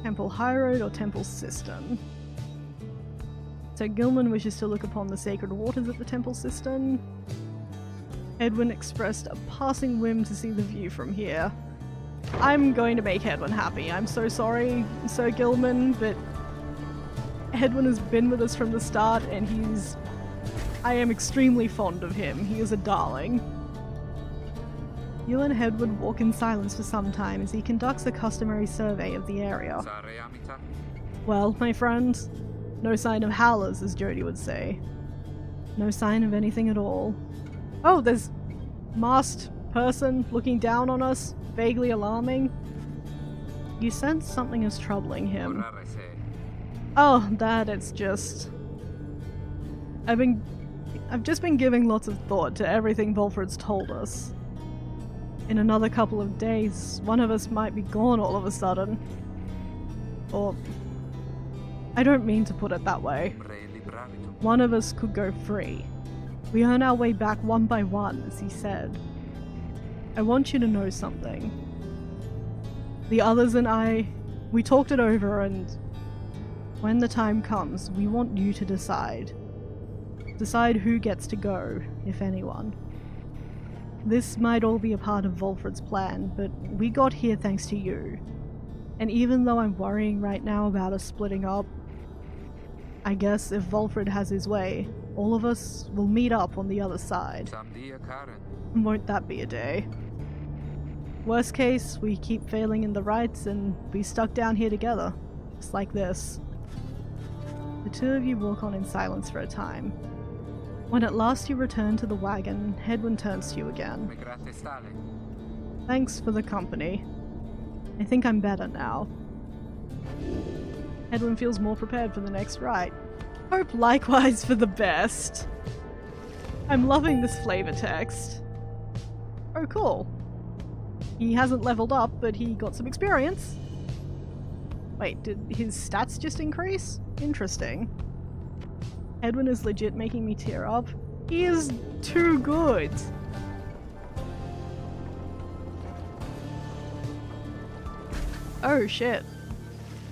Temple High Road or Temple Cistern? So Gilman wishes to look upon the sacred waters at the Temple Cistern. Edwin expressed a passing whim to see the view from here. I'm going to make Edwin happy. I'm so sorry, Sir Gilman, but Edwin has been with us from the start and I am extremely fond of him. He is a darling. You and Edwin walk in silence for some time as he conducts a customary survey of the area. Well, my friend, no sign of howlers, as Jody would say. No sign of anything at all. Oh, there's masked person looking down on us, vaguely alarming. You sense something is troubling him. Oh, that it's just... I've just been giving lots of thought to everything Volfred's told us. In another couple of days, one of us might be gone all of a sudden. Or... I don't mean to put it that way. One of us could go free. We earn our way back one by one, as he said. I want you to know something. The others and I, we talked it over, and when the time comes, we want you to decide. Decide who gets to go, if anyone. This might all be a part of Volfred's plan, but we got here thanks to you. And even though I'm worrying right now about us splitting up, I guess if Volfred has his way, all of us will meet up on the other side. Won't that be a day? Worst case, we keep failing in the rites and be stuck down here together, just like this. The two of you walk on in silence for a time. When at last you return to the wagon, Edwin turns to you again. Thanks for the company. I think I'm better now. Edwin feels more prepared for the next rite. Hope likewise for the best. I'm loving this flavor text. Oh cool. He hasn't leveled up, but he got some experience. Wait, did his stats just increase? Interesting. Edwin is legit making me tear up. He is too good. Oh shit.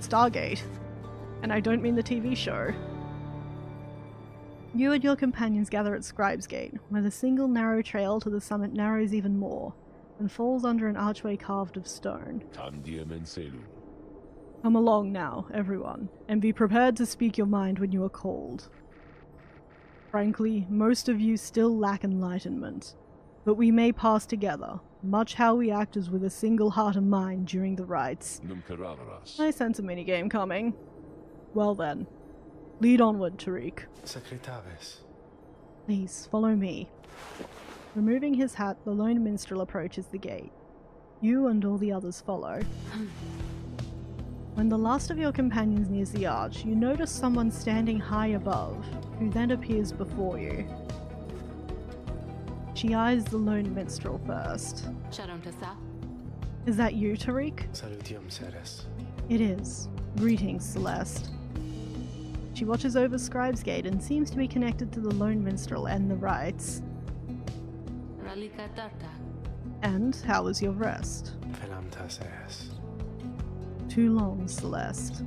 Stargate. And I don't mean the TV show. You and your companions gather at Scribe's Gate, where the single narrow trail to the summit narrows even more, and falls under an archway carved of stone. Come along now, everyone, and be prepared to speak your mind when you are called. Frankly, most of you still lack enlightenment, but we may pass together, much how we act as with a single heart and mind during the rites. I sense a minigame coming. Well then, lead onward, Tariq. Please, follow me. Removing his hat, the lone minstrel approaches the gate. You and all the others follow. When the last of your companions nears the arch, you notice someone standing high above, who then appears before you. She eyes the lone minstrel first. Is that you, Tariq? It is. Greetings, Celeste. She watches over Scribe's Gate and seems to be connected to the lone minstrel and the rites. And how was your rest? Too long, Celeste.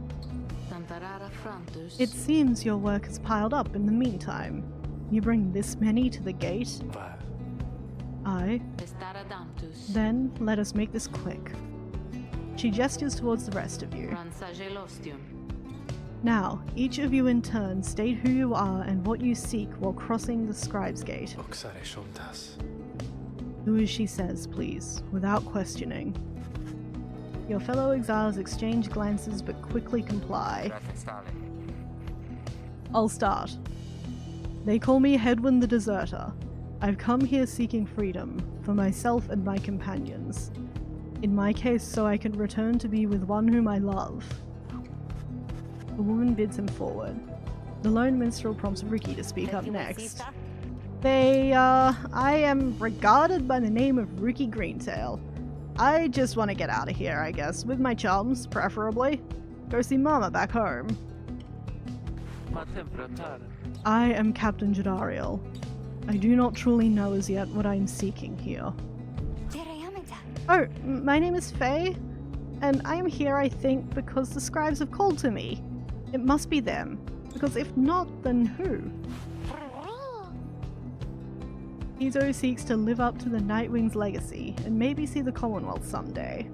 It seems your work has piled up in the meantime. You bring this many to the gate? Aye. Then, let us make this quick. She gestures towards the rest of you. Now, each of you in turn state who you are and what you seek while crossing the Scribe's Gate. Do as she says, please, without questioning. Your fellow exiles exchange glances but quickly comply. I'll start. They call me Edwin the Deserter. I've come here seeking freedom, for myself and my companions. In my case, so I can return to be with one whom I love. The woman bids him forward. The lone minstrel prompts Ricky to speak up next. I am regarded by the name of Ricky Greentail. I just want to get out of here, I guess, with my chums, preferably. Go see Mama back home. I am Captain Jadariel. I do not truly know as yet what I am seeking here. Oh, my name is Faye, And I am here, I think, because the scribes have called to me. It must be them, because if not, then who? Izo seeks to live up to the Nightwing's legacy, and maybe see the Commonwealth someday.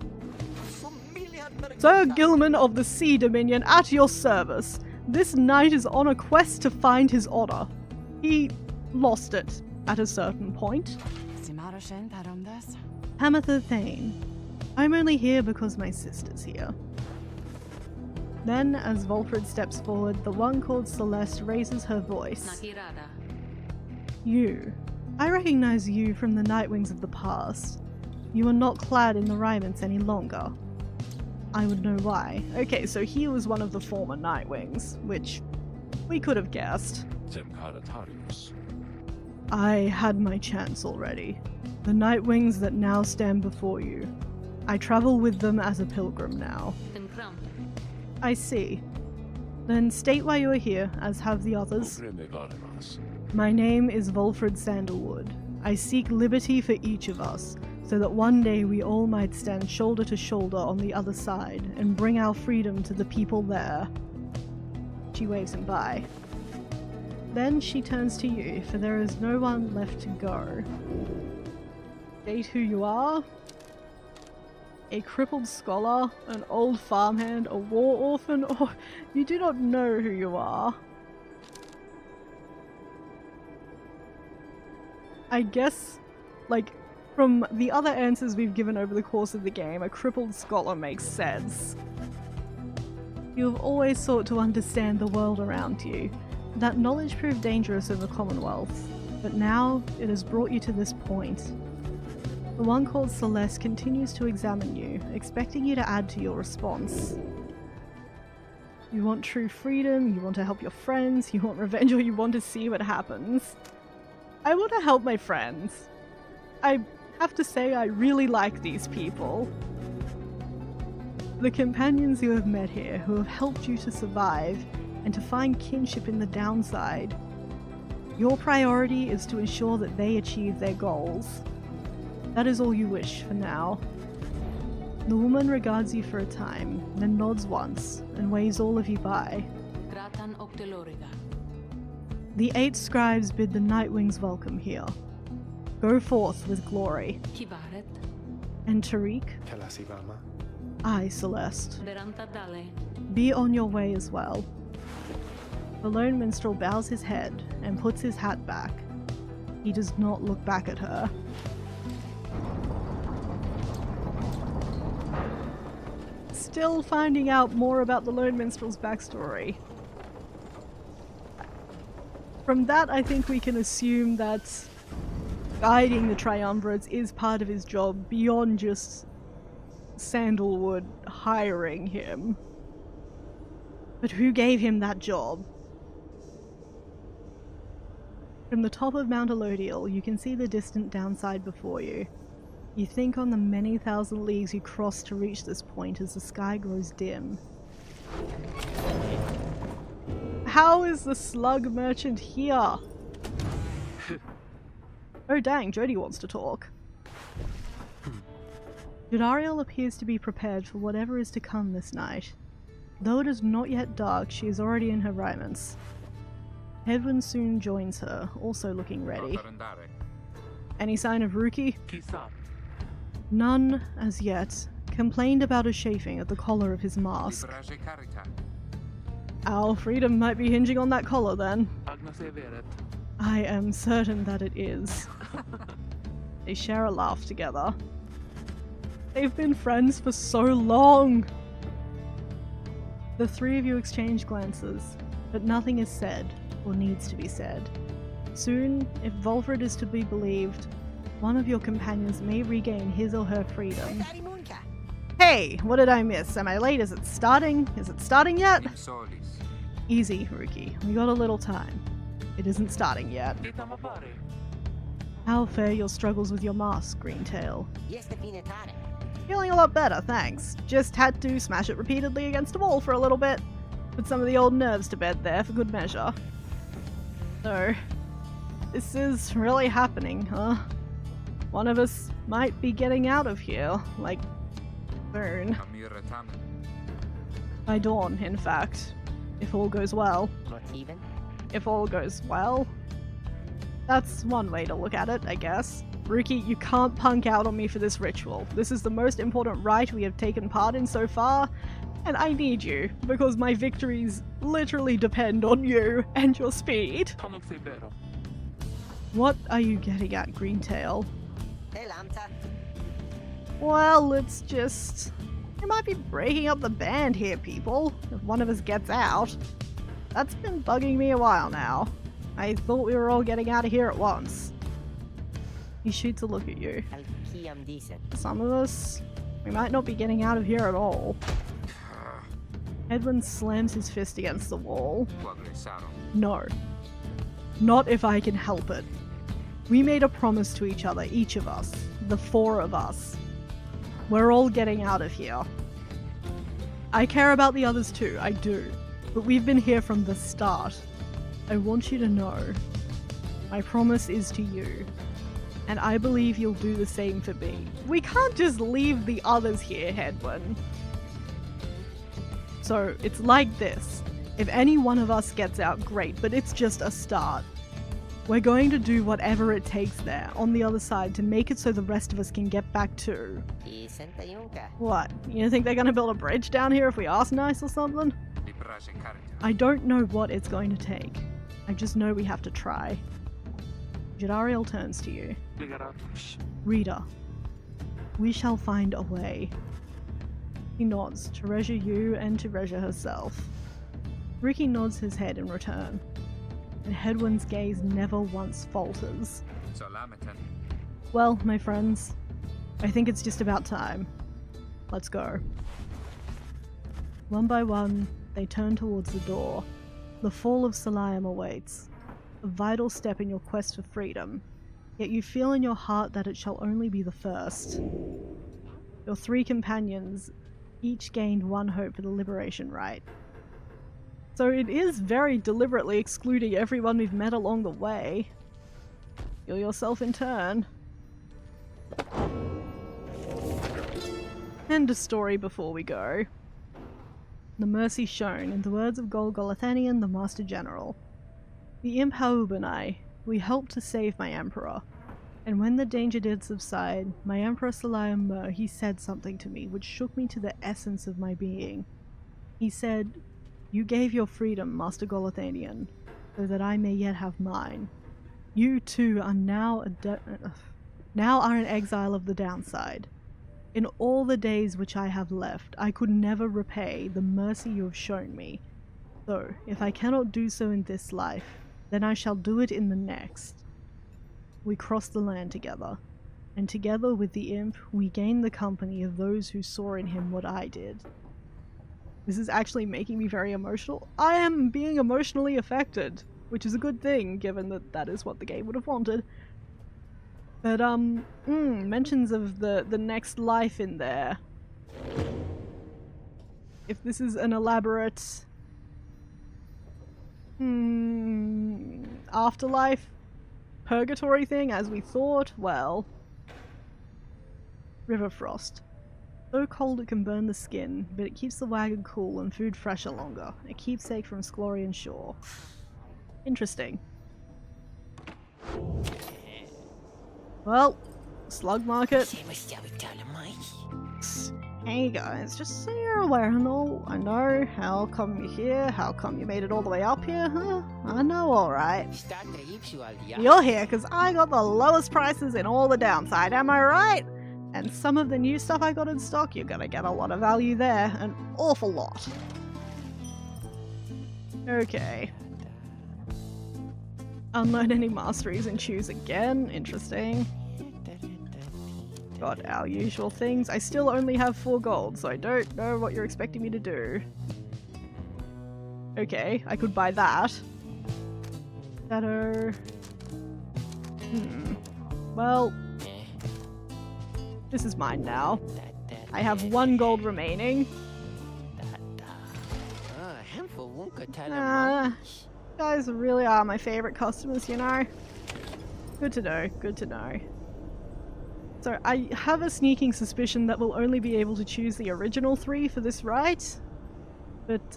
Sir Gilman of the Sea Dominion, at your service. This knight is on a quest to find his honor. He lost it at a certain point. Hamatha Thane. I'm only here because my sister's here. Then, as Volfred steps forward, the one called Celeste raises her voice. You. I recognize you from the Nightwings of the past. You are not clad in the raiments any longer. I would know why. Okay, so he was one of the former Nightwings, which we could have guessed. I had my chance already. The Nightwings that now stand before you. I travel with them as a pilgrim now. I see. Then state why you are here, as have the others. My name is Volfred Sandalwood. I seek liberty for each of us, so that one day we all might stand shoulder to shoulder on the other side, and bring our freedom to the people there. She waves him by. Then she turns to you, for there is no one left to go. State who you are? A crippled scholar, an old farmhand, a war orphan, or you do not know who you are. I guess, like, from the other answers we've given over the course of the game, a crippled scholar makes sense. You have always sought to understand the world around you. That knowledge proved dangerous in the Commonwealth, but now it has brought you to this point. The one called Celeste continues to examine you, expecting you to add to your response. You want true freedom, you want to help your friends, you want revenge, or you want to see what happens. I want to help my friends. I have to say I really like these people. The companions you have met here, who have helped you to survive, and to find kinship in the downside. Your priority is to ensure that they achieve their goals. That is all you wish for now. The woman regards you for a time, then nods once, and waves all of you by. The 8 scribes bid the Nightwings welcome here. Go forth with glory. And Tariq? I, Celeste. Be on your way as well. The lone minstrel bows his head and puts his hat back. He does not look back at her. Still finding out more about the lone minstrel's backstory. From that, I think we can assume that guiding the triumvirates is part of his job beyond just Sandalwood hiring him. But who gave him that job? From the top of Mount Elodial, you can see the distant downside before you. You think on the many thousand leagues you crossed to reach this point as the sky grows dim. How is the slug merchant here? Oh dang, Jodie wants to talk. Jodariel appears to be prepared for whatever is to come this night. Though it is not yet dark, she is already in her raiments. Hedwyn soon joins her, also looking ready. Any sign of Ruki? None, as yet. Complained about a chafing at the collar of his mask. Our freedom might be hinging on that collar then. I am certain that it is. They share a laugh together. They've been friends for so long! The 3 of you exchange glances, but nothing is said, or needs to be said. Soon, if Volfred is to be believed, one of your companions may regain his or her freedom. Hey, what did I miss? Am I late? Is it starting? Is it starting yet? Easy, Ruki. We got a little time. It isn't starting yet. How fare your struggles with your mask, Greentail? Feeling a lot better, thanks. Just had to smash it repeatedly against a wall for a little bit. Put some of the old nerves to bed there for good measure. So, this is really happening, huh? One of us might be getting out of here, like, Soon. By dawn, in fact. If all goes well. Not even? If all goes well. That's one way to look at it, I guess. Rookie, you can't punk out on me for this ritual. This is the most important rite we have taken part in so far, and I need you, because my victories literally depend on you and your speed. What are you getting at, Greentail? Well, it's just... we might be breaking up the band here, people, if one of us gets out. That's been bugging me a while now. I thought we were all getting out of here at once. He shoots a look at you. Some of us, we might not be getting out of here at all. Edwin slams his fist against the wall. No. Not if I can help it. We made a promise to each other, each of us. The four of us. We're all getting out of here. I care about the others too, I do. But we've been here from the start. I want you to know. My promise is to you. And I believe you'll do the same for me. We can't just leave the others here, Hedwin. So, it's like this. If any one of us gets out, great, but it's just a start. We're going to do whatever it takes there, on the other side, to make it so the rest of us can get back too. What? You think they're gonna build a bridge down here if we ask nice or something? I don't know what it's going to take. I just know we have to try. Jadariel turns to you. Reader, we shall find a way. He nods, to Regia you and to Regia herself. Ricky nods his head in return, and Hedwin's gaze never once falters. Well, my friends, I think it's just about time. Let's go. One by one, they turn towards the door. The fall of Salayam awaits, a vital step in your quest for freedom, yet you feel in your heart that it shall only be the first. Your three companions each gained one hope for the liberation rite. So it is very deliberately excluding everyone we've met along the way. Feel yourself in turn. End of story before we go. The mercy shown, in the words of Golgolathanian, the Master General. The imp Haubenai, we helped to save my emperor. And when the danger did subside, my emperor Salayam Mur, he said something to me which shook me to the essence of my being. He said, "You gave your freedom, Master Golathanian, so that I may yet have mine. You too are now an exile of the downside. In all the days which I have left, I could never repay the mercy you have shown me. So, if I cannot do so in this life, then I shall do it in the next." We crossed the land together, and together with the imp, we gained the company of those who saw in him what I did. This is actually making me very emotional. I am being emotionally affected, which is a good thing, given that that is what the game would have wanted. But, mentions of the next life in there. If this is an elaborate... afterlife? Purgatory thing, as we thought? Well... River frost. So cold it can burn the skin, but it keeps the wagon cool and food fresher longer. A keepsake from Sklorian shore. Interesting. Well, slug market. Hey guys, just so you're aware and all, I know, how come you're here, how come you made it all the way up here, huh? I know, alright. You're here because I got the lowest prices in all the downside, am I right? And some of the new stuff I got in stock, you're gonna get a lot of value there, an awful lot. Okay. Unlearn any masteries and choose again, interesting. Got our usual things. I still only have 4 gold, so I don't know what you're expecting me to do. Okay, I could buy that. Shadow. Well, this is mine now. I have 1 gold remaining. Guys really are my favorite customers, you know? Good to know, good to know. So I have a sneaking suspicion that we'll only be able to choose the original 3 for this rite. But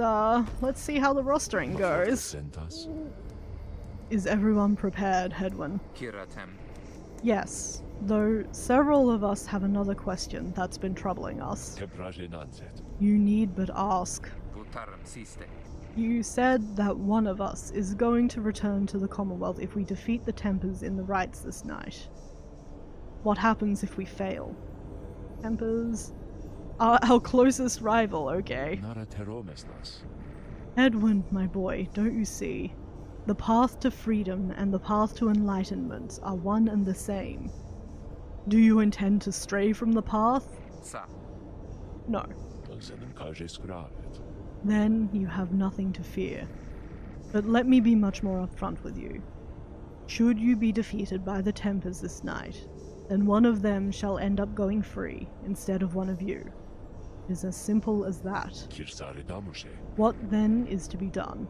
let's see how the rostering goes. Is everyone prepared, Hedwin? Yes, though several of us have another question that's been troubling us. You need but ask. You said that one of us is going to return to the Commonwealth if we defeat the Tempers in the rites this night. What happens if we fail? Tempers are our closest rival, okay? Edwin, my boy, don't you see? The path to freedom and the path to enlightenment are one and the same. Do you intend to stray from the path? No. Then you have nothing to fear. But let me be much more upfront with you. Should you be defeated by the Tempers this night, then one of them shall end up going free instead of one of you. It is as simple as that. What then is to be done?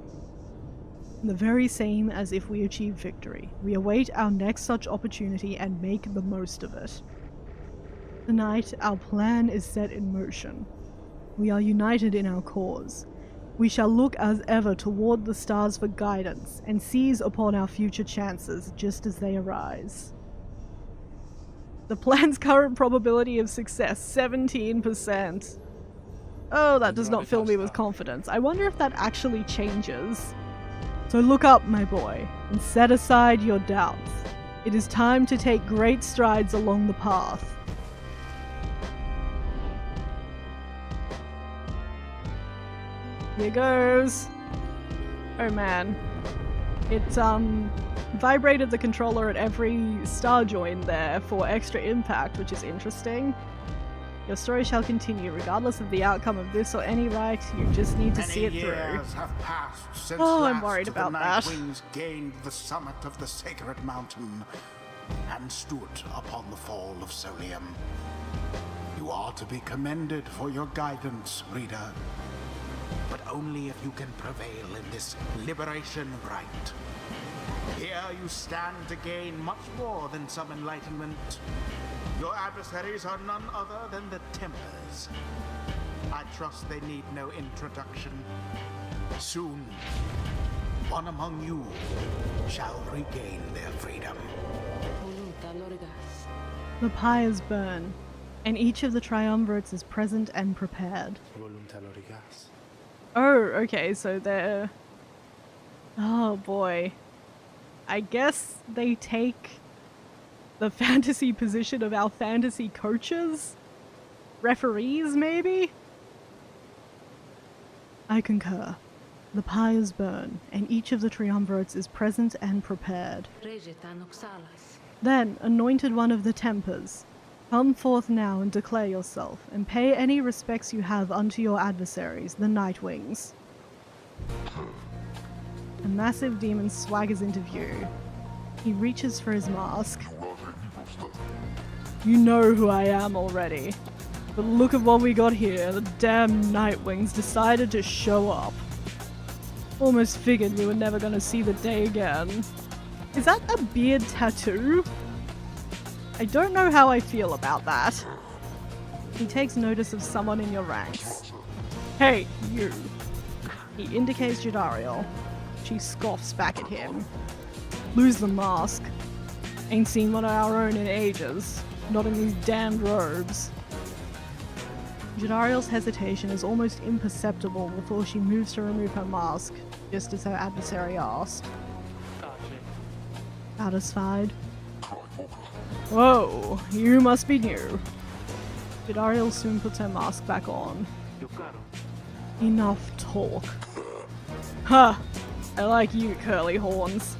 The very same as if we achieve victory. We await our next such opportunity and make the most of it. Tonight, our plan is set in motion. We are united in our cause. We shall look as ever toward the stars for guidance and seize upon our future chances just as they arise. The plan's current probability of success, 17%. Oh, that does not fill me with confidence. I wonder if that actually changes. So look up, my boy, and set aside your doubts. It is time to take great strides along the path. Here goes. Oh man. It vibrated the controller at every star join there for extra impact, which is interesting. Your story shall continue, regardless of the outcome of this or any rite. You just need to see it through. Have passed since oh, I'm worried about that. Nightwings gained the summit of the sacred mountain and stood upon the fall of Solium. You are to be commended for your guidance, reader, but only if you can prevail in this liberation rite. Here you stand to gain much more than some enlightenment. Your adversaries are none other than the Tempers. I trust they need no introduction. Soon, one among you shall regain their freedom. The pyres burn, and each of the triumvirates is present and prepared. Oh, okay, so they're... Oh boy. I guess they take the fantasy position of our fantasy coaches? Referees, maybe? I concur. The pyres burn, and each of the triumvirates is present and prepared. Then, anointed one of the Tempers, come forth now and declare yourself, and pay any respects you have unto your adversaries, the Nightwings. A massive demon swaggers into view. He reaches for his mask. You know who I am already. But look at what we got here. The damn Nightwings decided to show up. Almost figured we were never gonna see the day again. Is that a beard tattoo? I don't know how I feel about that. He takes notice of someone in your ranks. Hey, you. He indicates Jadariel. She scoffs back at him. Lose the mask. Ain't seen one of our own in ages. Not in these damned robes. Jadariel's hesitation is almost imperceptible before she moves to remove her mask, just as her adversary asked. Satisfied? Whoa, you must be new. Jadariel soon puts her mask back on. Enough talk. Ha! I like you, curly horns.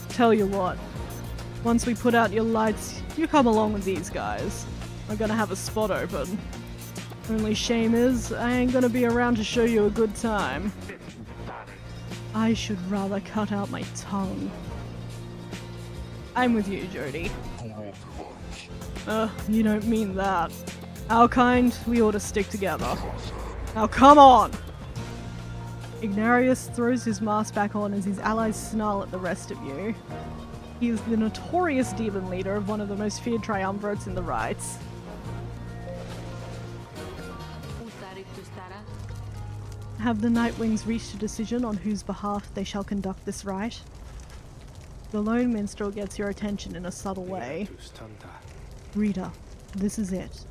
Tell you what, once we put out your lights, you come along with these guys. We're gonna have a spot open. Only shame is, I ain't gonna be around to show you a good time. I should rather cut out my tongue. I'm with you, Jody. You don't mean that. Our kind, we ought to stick together. Now come on! Ignarius throws his mask back on as his allies snarl at the rest of you. He is the notorious demon leader of one of the most feared triumvirates in the rites. Have the Nightwings reached a decision on whose behalf they shall conduct this rite? The lone minstrel gets your attention in a subtle way. Reader, this is it.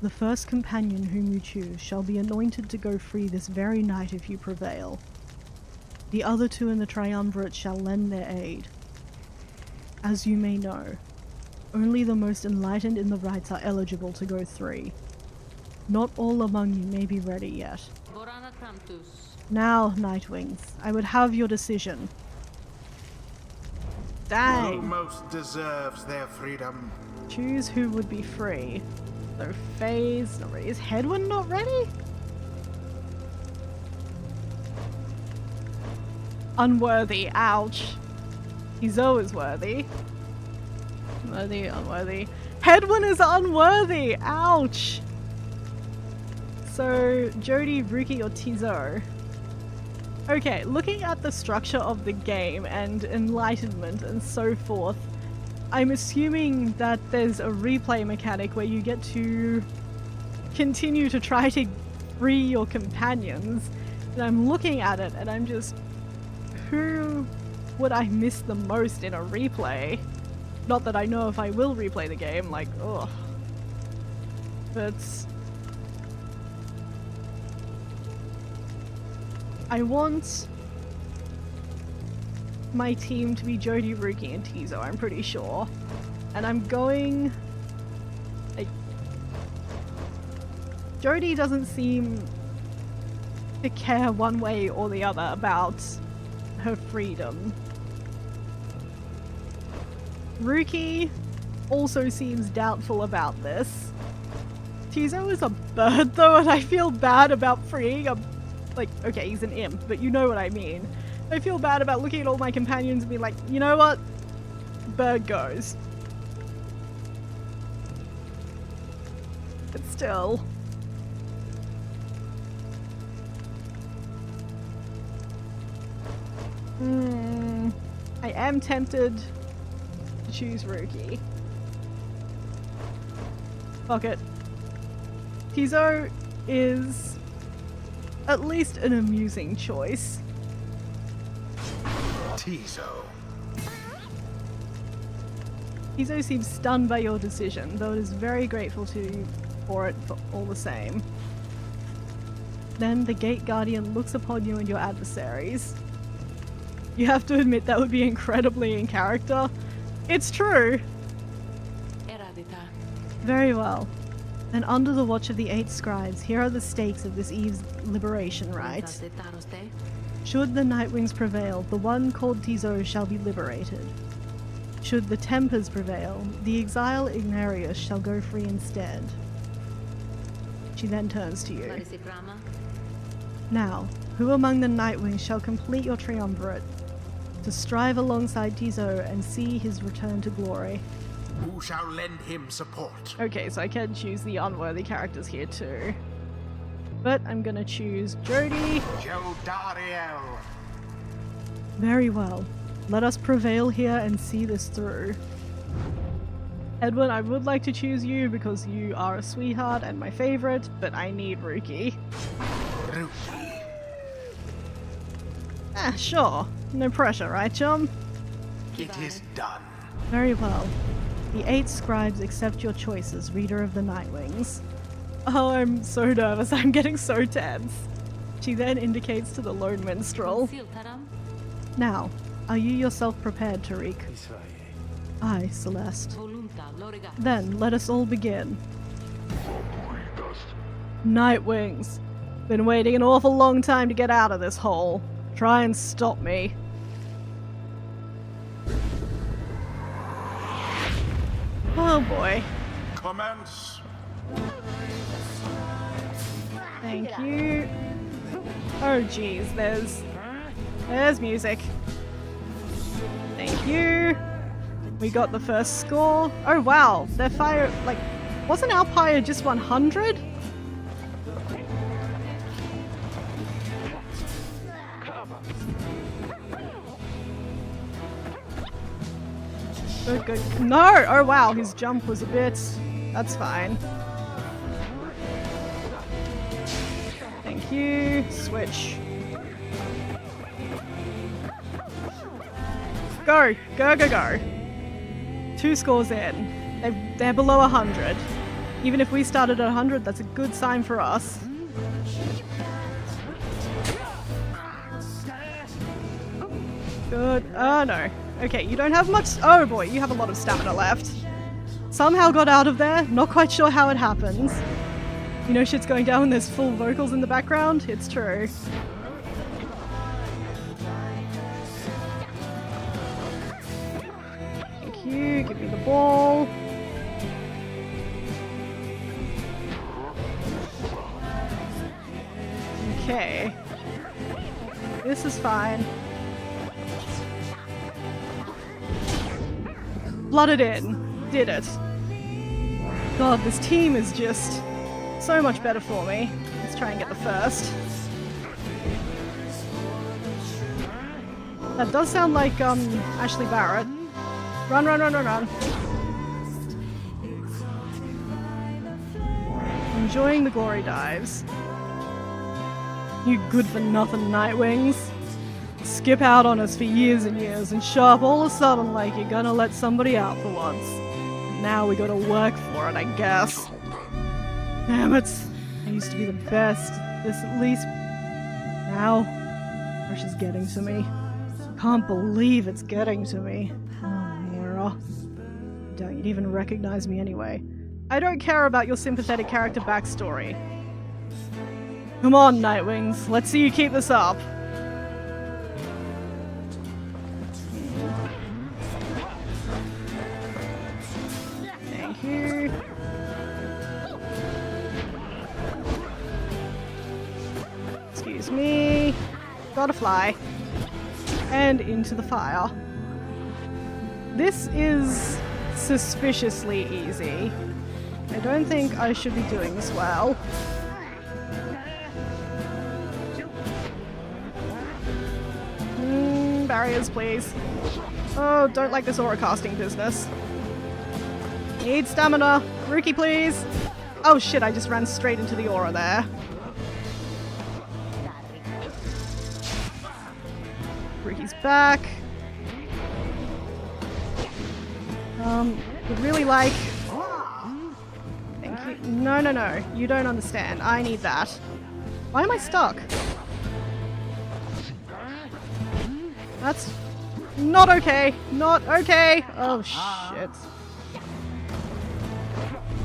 The first companion whom you choose shall be anointed to go free this very night if you prevail. The other two in the triumvirate shall lend their aid. As you may know, only the most enlightened in the rites are eligible to go free. Not all among you may be ready yet. Now, Nightwings, I would have your decision. Dang! Who most deserves their freedom? Choose who would be free. So Faye's not ready. Is Hedwyn not ready? Unworthy. Ouch. Izo is worthy. Worthy, unworthy. Hedwyn is unworthy! Ouch! So, Jody, Ruki, or Tizo? Okay, looking at the structure of the game and enlightenment and so forth, I'm assuming that there's a replay mechanic where you get to continue to try to free your companions. And I'm looking at it and I'm just... who would I miss the most in a replay? Not that I know if I will replay the game, like, ugh. But... I want my team to be Jody, Ruki, and Tizo, I'm pretty sure. And I'm going... like... Jody doesn't seem to care one way or the other about her freedom. Ruki also seems doubtful about this. Tizo is a bird though, and I feel bad about freeing a... like, okay, he's an imp, but you know what I mean. I feel bad about looking at all my companions and being like, you know what? Bird goes. But still. I am tempted to choose Ruki. Fuck it. Tizo is at least an amusing choice. Tizo. Tizo seems stunned by your decision, though it is very grateful to you for it for all the same. Then the Gate Guardian looks upon you and your adversaries. You have to admit that would be incredibly in character. It's true! Very well. And under the watch of the 8 scribes, here are the stakes of this eve's liberation rite. Should the Nightwings prevail, the one called Tizo shall be liberated. Should the Tempers prevail, the exile Ignarius shall go free instead. She then turns to you. Now, who among the Nightwings shall complete your triumvirate, to strive alongside Tizo and see his return to glory? Who shall lend him support? Okay, so I can choose the unworthy characters here too. But I'm gonna choose Jody. Jodariel. Very well. Let us prevail here and see this through. Edwin, I would like to choose you because you are a sweetheart and my favorite, but I need Ruki. Ruki. Ah, sure. No pressure, right, chum? It is done. Very well. The 8 scribes accept your choices, reader of the Nightwings. Oh, I'm so nervous. I'm getting so tense. She then indicates to the lone minstrel. Now, are you yourself prepared, Tariq? Aye, Celeste. Then, let us all begin. Nightwings. Been waiting an awful long time to get out of this hole. Try and stop me. Oh boy. Commence. Thank you. Oh geez, there's music. Thank you. We got the first score. Oh wow, their fire, like, wasn't our Pyre just 100? Good, good. No! Oh wow, his jump was a bit... That's fine. Thank you. Switch. Go! Go, go, go. 2 scores in. They're below 100. Even if we started at 100, that's a good sign for us. Good. Oh no. Okay, you don't have much. Oh boy, you have a lot of stamina left. Somehow got out of there. Not quite sure how it happens. You know shit's going down when there's full vocals in the background? It's true. Thank you. Give me the ball. Okay. This is fine. Blooded in. Did it. God, this team is just so much better for me. Let's try and get the first. That does sound like, Ashley Barrett. Run, run, run, run, run. Enjoying the glory dives. You good-for-nothing Nightwings. Skip out on us for years and years and show up all of a sudden like you're gonna let somebody out for once. Now we gotta work for it, I guess. Damn it. I used to be the best. This at least... Now, pressure's getting to me. Can't believe it's getting to me. Oh, Mara. Don't you even recognize me anyway. I don't care about your sympathetic character backstory. Come on, Nightwings. Let's see you keep this up. Thank you. Excuse me. Gotta fly. And into the fire. This is suspiciously easy. I don't think I should be doing this well. Barriers, please. Oh, don't like this aura casting business. Need stamina. Rookie, please. Oh shit, I just ran straight into the aura there. Rookie's back. Would really like... Thank you. No, no, no. You don't understand. I need that. Why am I stuck? That's not okay. Not okay. Oh shit.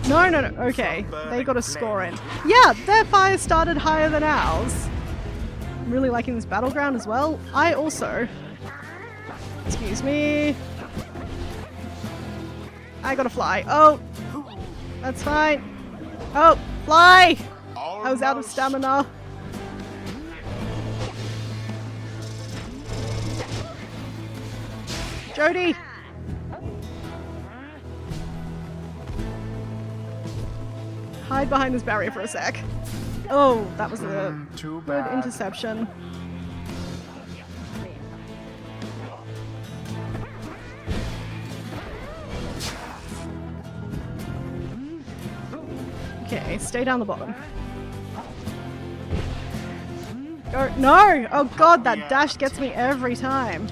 No, no, no. Okay. They got a score in. Yeah, their fire started higher than ours. I'm really liking this battleground as well. I also... Excuse me. I gotta fly. Oh! That's fine. Oh! Fly! I was out of stamina. Jody! Hide behind this barrier for a sec. Oh, that was a good interception. Okay, stay down the bottom. Go. No! Oh god, that dash gets me every time.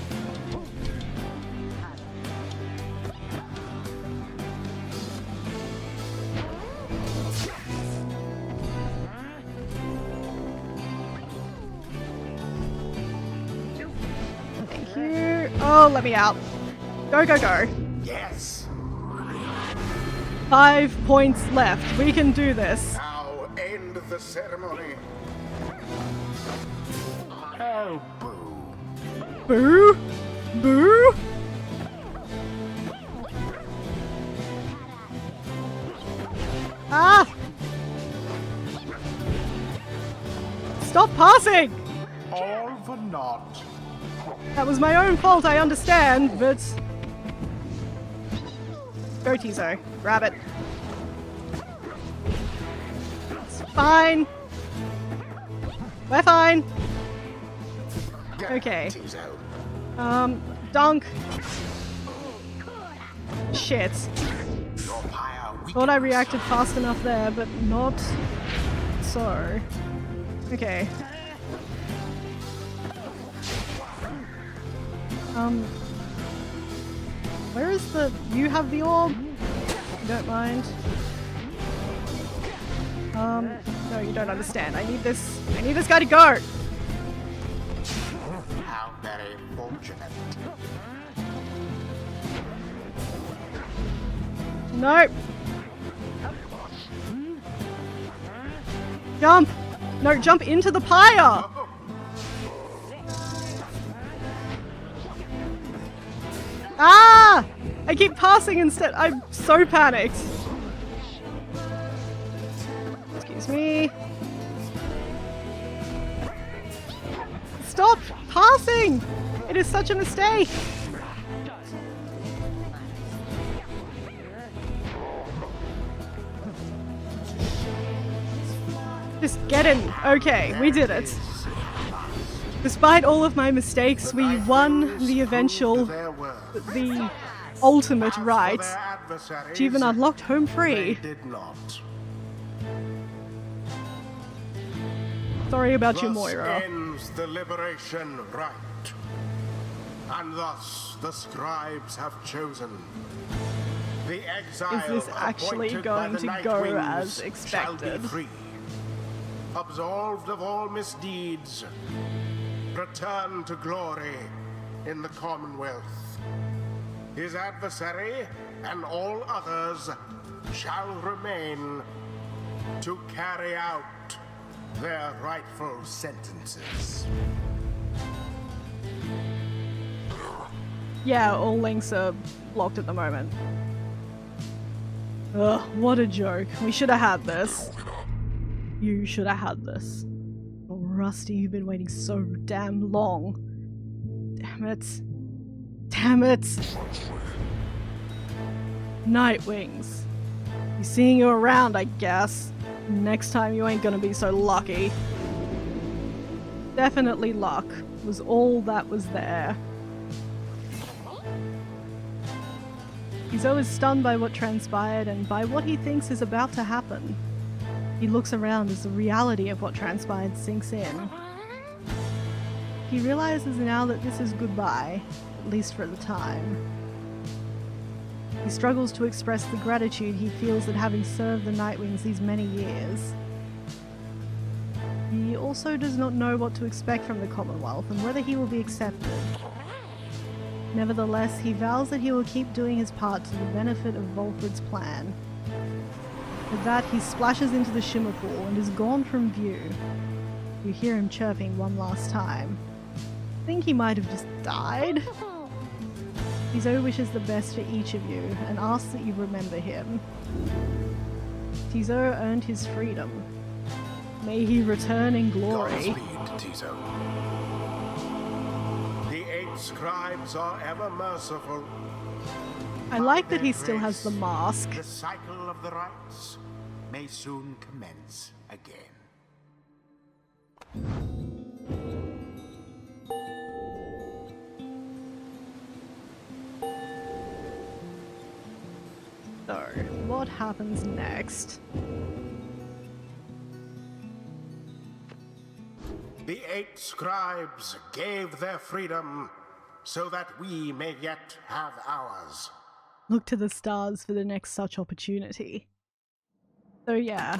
Thank you. Oh, let me out. Go, go, go. Yes. 5 points left. We can do this. Now end the ceremony. Oh, boo. Boo? Boo? Ah! Stop passing! All for naught. That was my own fault, I understand, but... Go, Tizo. Grab it. It's fine. We're fine. Okay. Dunk. Shit. Your pyre Thought I weakens. reacted fast enough there, but not so. Okay. Where is the... You have the orb? You don't mind. No, you don't understand. I need this guy to go! How very fortunate. Nope. Jump! No, jump into the pyre! Ah! I keep passing instead. I'm so panicked. Excuse me. Stop passing! It is such a mistake. Just get in. Okay, we did it. Despite all of my mistakes, we won the eventual, the ultimate rite. Achievement unlocked, home free. Did not. Sorry about your Thus Moira. ends the liberation rite. And thus the scribes have chosen. The exiles Is this actually appointed going by the to Night go Wings as shall expected? be free. Absolved of all misdeeds, return to glory in the Commonwealth. His adversary and all others shall remain to carry out their rightful sentences. Yeah, all links are blocked at the moment. Ugh, what a joke. We should have had this. You should have had this. Oh, Rusty, you've been waiting so damn long. Damn it. Damn it! Nightwings. You seeing you around, I guess. Next time you ain't gonna be so lucky. Definitely luck was all that was there. He's always stunned by what transpired and by what he thinks is about to happen. He looks around as the reality of what transpired sinks in. He realizes now that this is goodbye, at least for the time. He struggles to express the gratitude he feels at having served the Nightwings these many years. He also does not know what to expect from the Commonwealth and whether he will be accepted. Nevertheless, he vows that he will keep doing his part to the benefit of Volfred's plan. With that, he splashes into the shimmer pool and is gone from view. You hear him chirping one last time. I think he might have just died. Tizo wishes the best for each of you and asks that you remember him. Tizo earned his freedom. May he return in glory. Godspeed, Tizo. The 8 scribes are ever merciful. I like that he still has the mask. The cycle of the rites may soon commence again. So, what happens next? The 8 scribes gave their freedom so that we may yet have ours. Look to the stars for the next such opportunity. So yeah,